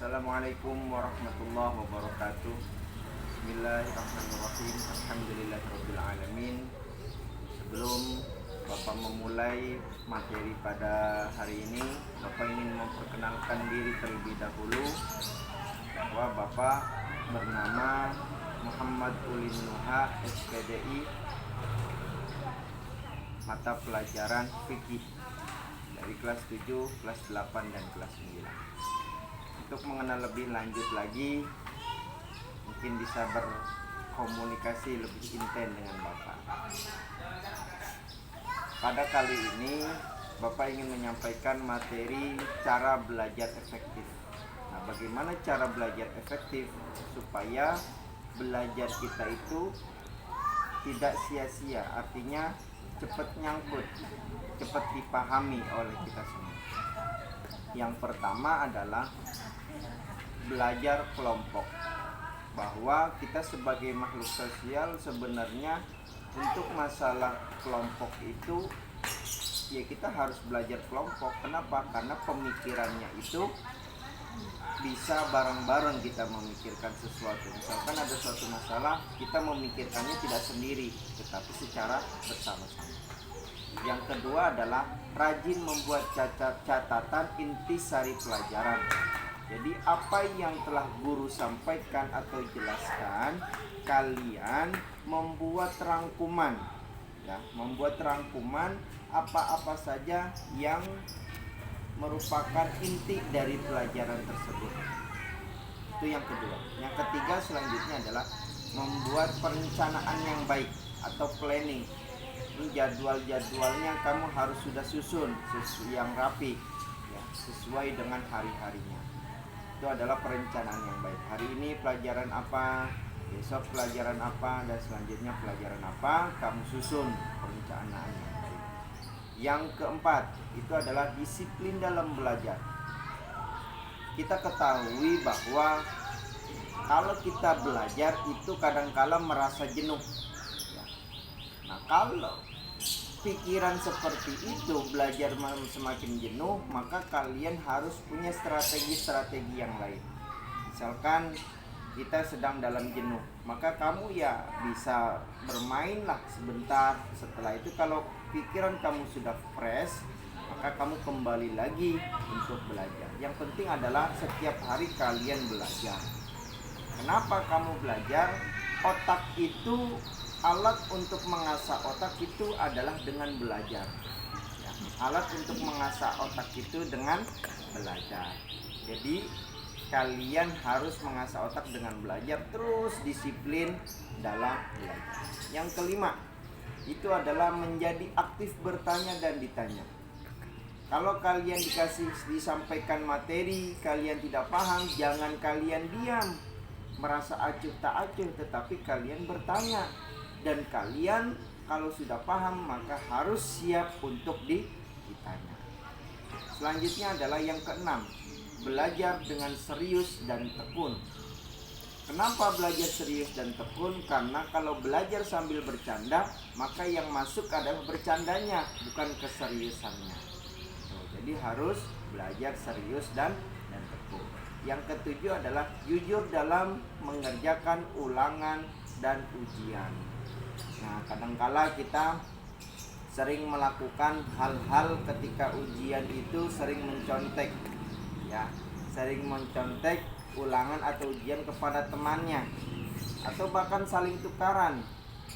Assalamualaikum warahmatullahi wabarakatuh. Bismillahirrahmanirrahim. Alhamdulillahirrabbilalamin. Sebelum Bapak memulai materi pada hari ini, Bapak ingin memperkenalkan diri terlebih dahulu bahwa Bapak bernama Muhammad Ulin Nuha, SPDI, mata pelajaran fikih dari kelas 7, kelas 8, dan kelas 9. Untuk mengenal lebih lanjut lagi, mungkin bisa berkomunikasi lebih intens dengan Bapak. Pada kali ini Bapak ingin menyampaikan materi cara belajar efektif. Nah, bagaimana cara belajar efektif supaya belajar kita itu tidak sia-sia, artinya cepat nyangkut, cepat dipahami oleh kita semua. Yang pertama adalah belajar kelompok, bahwa kita sebagai makhluk sosial sebenarnya untuk masalah kelompok itu ya kita harus belajar kelompok. Kenapa? Karena pemikirannya itu bisa bareng-bareng kita memikirkan sesuatu. Misalkan ada suatu masalah, kita memikirkannya tidak sendiri, tetapi secara bersama-sama. Yang kedua adalah rajin membuat catatan intisari pelajaran. Jadi apa yang telah guru sampaikan atau jelaskan, kalian membuat rangkuman, ya, membuat rangkuman apa-apa saja yang merupakan inti dari pelajaran tersebut. Itu yang kedua. Yang ketiga selanjutnya adalah membuat perencanaan yang baik atau planning. Ini jadwalnya kamu harus sudah susun yang rapi, ya, sesuai dengan hari-harinya. Itu adalah perencanaan yang baik. Hari ini pelajaran apa, besok pelajaran apa, dan selanjutnya pelajaran apa, kamu susun perencanaan yang baik. Yang keempat, itu adalah disiplin dalam belajar. Kita ketahui bahwa kalau kita belajar itu kadangkala merasa jenuh. Nah, kalau pikiran seperti itu, belajar semakin jenuh, maka kalian harus punya strategi-strategi yang lain. Misalkan kita sedang dalam jenuh, maka kamu ya bisa bermainlah sebentar. Setelah itu kalau pikiran kamu sudah fresh, maka kamu kembali lagi untuk belajar. Yang penting adalah setiap hari kalian belajar. Kenapa kamu belajar? Otak itu, alat untuk mengasah otak itu adalah dengan belajar, ya, alat untuk mengasah otak itu dengan belajar. Jadi kalian harus mengasah otak dengan belajar, terus disiplin dalam belajar. Yang kelima, itu adalah menjadi aktif bertanya dan ditanya. Kalau kalian disampaikan materi, kalian tidak paham, jangan kalian diam, merasa acuh tak acuh, tetapi kalian bertanya. Dan kalian kalau sudah paham maka harus siap untuk ditanya. Selanjutnya adalah yang keenam, belajar dengan serius dan tekun. Kenapa belajar serius dan tekun? Karena kalau belajar sambil bercanda, maka yang masuk adalah bercandanya, bukan keseriusannya. Jadi harus belajar serius dan tekun. Yang ketujuh adalah jujur dalam mengerjakan ulangan dan ujian. Nah, kadangkala kita sering melakukan hal-hal ketika ujian itu sering mencontek, ya, sering mencontek ulangan atau ujian kepada temannya, atau bahkan saling tukaran.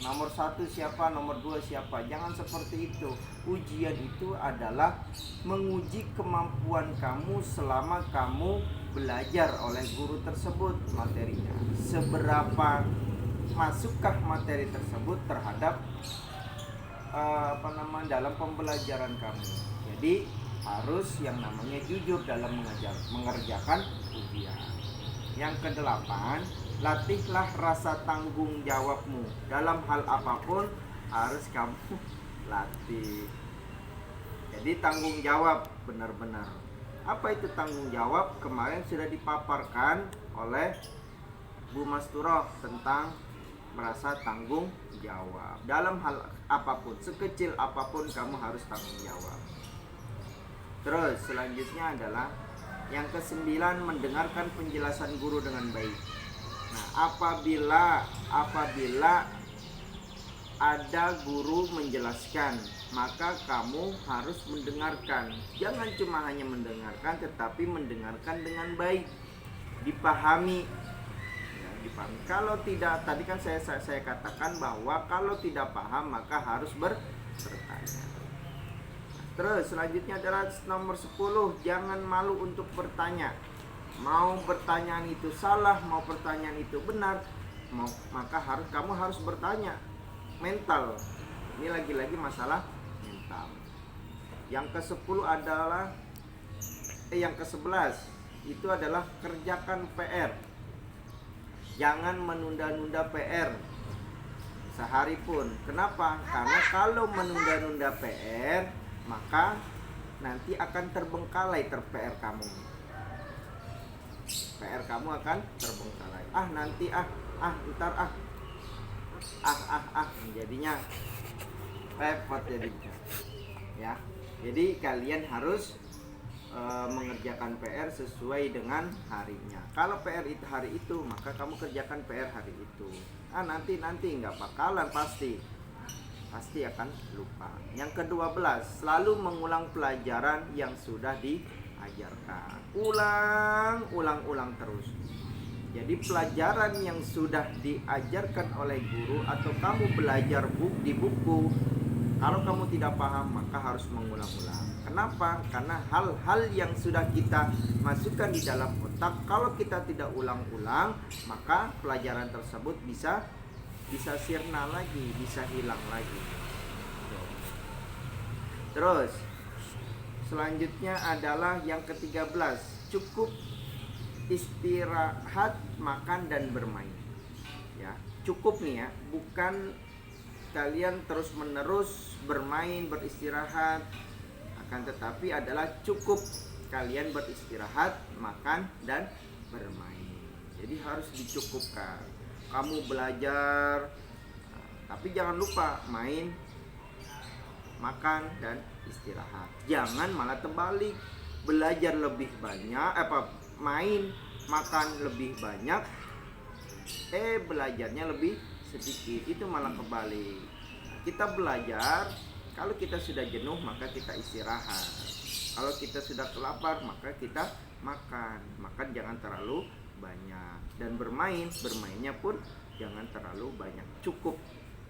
Nomor 1 siapa, nomor 2 siapa. Jangan seperti itu. Ujian itu adalah menguji kemampuan kamu selama kamu belajar oleh guru tersebut materinya. Seberapa masukkah materi tersebut terhadap dalam pembelajaran kamu. Jadi harus yang namanya jujur dalam mengerjakan ujian. Yang kedelapan, latihlah rasa tanggung jawabmu. Dalam hal apapun harus kamu latih. Jadi tanggung jawab benar-benar. Apa itu tanggung jawab? Kemarin sudah dipaparkan oleh Bu Masturoh tentang merasa tanggung jawab. Dalam hal apapun, sekecil apapun kamu harus tanggung jawab. Terus selanjutnya adalah Yang kesembilan, mendengarkan penjelasan guru dengan baik. Nah, apabila ada guru menjelaskan, maka kamu harus mendengarkan. Jangan cuma hanya mendengarkan, tetapi mendengarkan dengan baik, dipahami. Ya, dipahami. Kalau tidak, tadi kan saya katakan bahwa kalau tidak paham maka harus bertanya. Terus selanjutnya adalah nomor 10, jangan malu untuk bertanya. Mau pertanyaan itu salah, mau pertanyaan itu benar, maka kamu harus bertanya. Mental, ini lagi-lagi masalah mental. Yang ke-10 adalah yang ke-11 itu adalah kerjakan PR. Jangan menunda-nunda PR sehari pun. Kenapa? Karena kalau menunda-nunda PR, maka nanti akan terbengkalai PR kamu. PR kamu akan terbengkalai. Nanti ntar jadinya repot jadinya. Ya. Jadi kalian harus mengerjakan PR sesuai dengan harinya. Kalau PR itu hari itu, maka kamu kerjakan PR hari itu. Nanti nggak bakalan, pasti akan lupa. Yang ke-12, selalu mengulang pelajaran yang sudah diajarkan. Ulang terus. Jadi pelajaran yang sudah diajarkan oleh guru atau kamu belajar di buku, kalau kamu tidak paham maka harus mengulang-ulang. Kenapa? Karena hal-hal yang sudah kita masukkan di dalam otak, kalau kita tidak ulang-ulang, maka pelajaran tersebut bisa sirna lagi, bisa hilang lagi. Terus selanjutnya adalah yang ke-13, cukup istirahat, makan dan bermain. Ya, cukup nih ya, bukan kalian terus-menerus bermain, beristirahat, akan tetapi adalah cukup kalian beristirahat, makan dan bermain. Jadi harus dicukupkan. Kamu belajar, tapi jangan lupa main, makan dan istirahat. Jangan malah terbalik, belajar lebih banyak, main, makan lebih banyak, belajarnya lebih sedikit. Itu malah kebalik. Kita belajar, kalau kita sudah jenuh maka kita istirahat. Kalau kita sudah kelapar maka kita makan. Makan jangan terlalu banyak. Dan bermainnya pun jangan terlalu banyak. Cukup,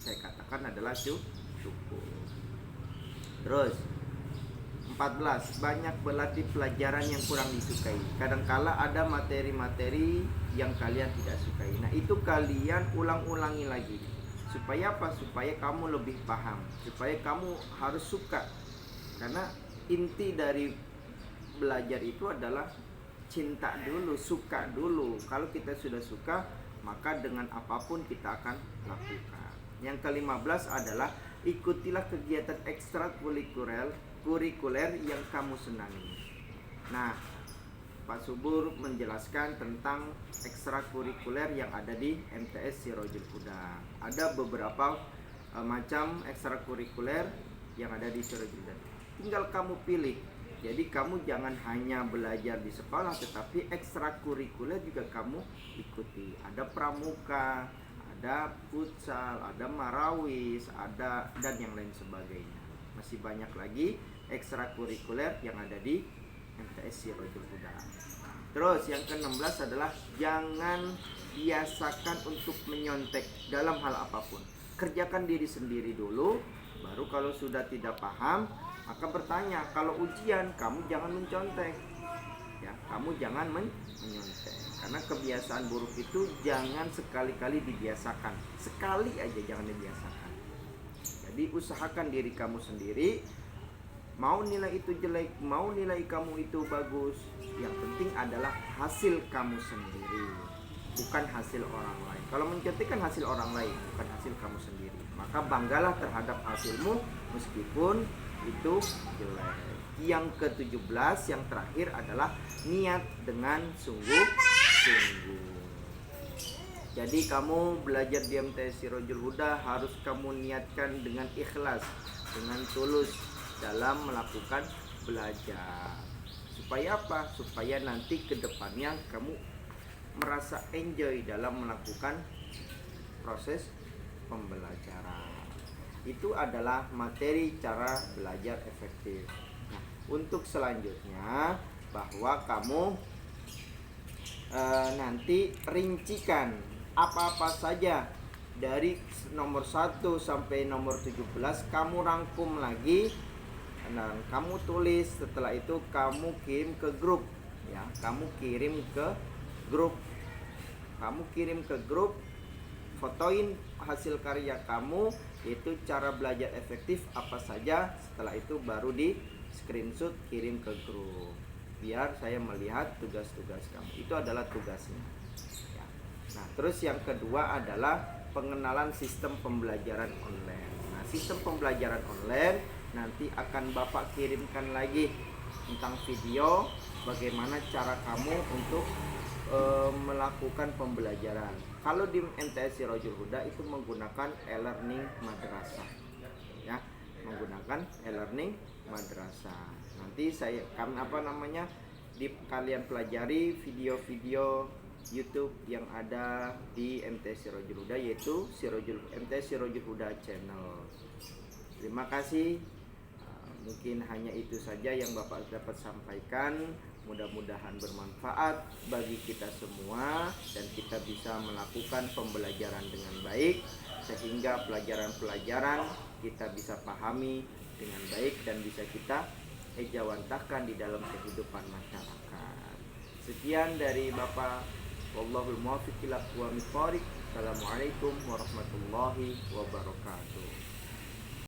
saya katakan adalah cukup. Terus 14, banyak berlatih pelajaran yang kurang disukai. Kadangkala ada materi-materi yang kalian tidak sukai. Nah, itu kalian ulang-ulangi lagi. Supaya apa? Supaya kamu lebih paham, supaya kamu harus suka. Karena inti dari belajar itu adalah cinta dulu, suka dulu. Kalau kita sudah suka, maka dengan apapun kita akan lakukan. Yang ke-15 adalah ikutilah kegiatan ekstrakurikuler yang kamu senangi. Nah, Pak Subur menjelaskan tentang ekstrakurikuler yang ada di MTS Sirojul Huda. Ada beberapa macam ekstrakurikuler yang ada di Sirojul Huda. Tinggal kamu pilih. Jadi kamu jangan hanya belajar di sekolah, tetapi ekstrakurikuler juga kamu ikuti. Ada pramuka, ada futsal, ada marawis, ada dan yang lain sebagainya. Masih banyak lagi ekstrakurikuler yang ada di MTS Sirojul Huda. Terus yang ke-16 adalah jangan biasakan untuk menyontek dalam hal apapun. Kerjakan diri sendiri dulu, baru kalau sudah tidak paham maka bertanya. Kalau ujian kamu jangan mencontek. Ya, kamu jangan menyontek. Karena kebiasaan buruk itu jangan sekali-kali dibiasakan. Sekali aja jangan dibiasakan. Jadi usahakan diri kamu sendiri. Mau nilai itu jelek, mau nilai kamu itu bagus, yang penting adalah hasil kamu sendiri, bukan hasil orang lain. Kalau mencontek kan hasil orang lain, bukan hasil kamu sendiri. Maka banggalah terhadap hasilmu meskipun itu jelek. Yang ke-17, yang terakhir adalah niat dengan sungguh-sungguh. Jadi kamu belajar di MTS Sirojul Huda harus kamu niatkan dengan ikhlas, dengan tulus dalam melakukan belajar, Supaya apa? Supaya nanti ke depannya kamu merasa enjoy dalam melakukan proses pembelajaran. Itu adalah materi cara belajar efektif. Nah, untuk selanjutnya bahwa kamu nanti rincikan apa-apa saja dari nomor 1 sampai nomor 17 kamu rangkum lagi dan kamu tulis. Setelah itu kamu kirim ke grup ya, kamu kirim ke grup, fotoin hasil karya kamu, yaitu cara belajar efektif apa saja. Setelah itu baru di screenshot kirim ke grup biar saya melihat tugas-tugas kamu. Itu adalah tugasnya ya. Nah, terus yang kedua adalah pengenalan sistem pembelajaran online. Nah, sistem pembelajaran online nanti akan Bapak kirimkan lagi tentang video bagaimana cara kamu untuk melakukan pembelajaran. Kalau di MTS Sirajul Huda itu menggunakan e-learning madrasah ya, menggunakan e-learning madrasah. Nanti kalian pelajari video-video YouTube yang ada di MTS Sirajul Huda, yaitu MTS Sirajul Huda channel. Terima kasih. Mungkin hanya itu saja yang Bapak dapat sampaikan. Mudah-mudahan bermanfaat bagi kita semua dan kita bisa melakukan pembelajaran dengan baik sehingga pelajaran-pelajaran kita bisa pahami dengan baik dan bisa kita ejawantahkan di dalam kehidupan masyarakat. Sekian dari Bapak. Wallahul muwaffiq ila aqwamit thoriq. Assalamualaikum warahmatullahi wabarakatuh.